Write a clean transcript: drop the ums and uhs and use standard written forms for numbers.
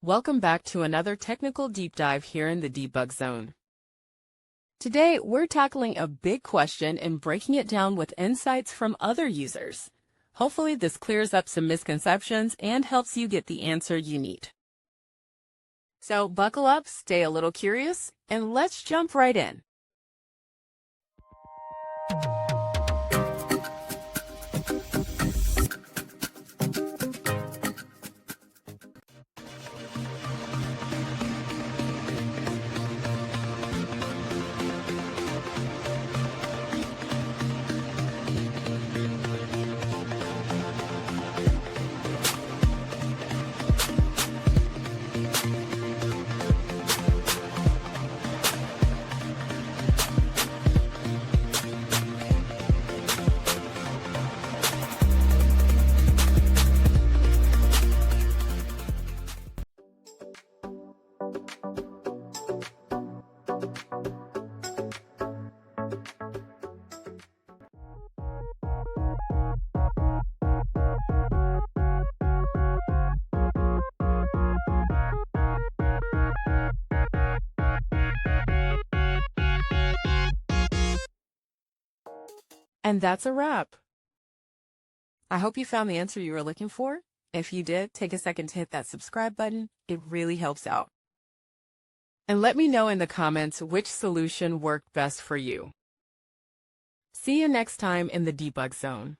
Welcome back to another technical deep dive here in the debug zone. Today, we're tackling a big question and breaking it down with insights from other users. Hopefully, this clears up some misconceptions and helps you get the answer you need. So buckle up, stay a little curious, and let's jump right in. And that's a wrap. I hope you found the answer you were looking for. If you did, take a second to hit that subscribe button. It really helps out. And let me know in the comments which solution worked best for you. See you next time in the debug zone.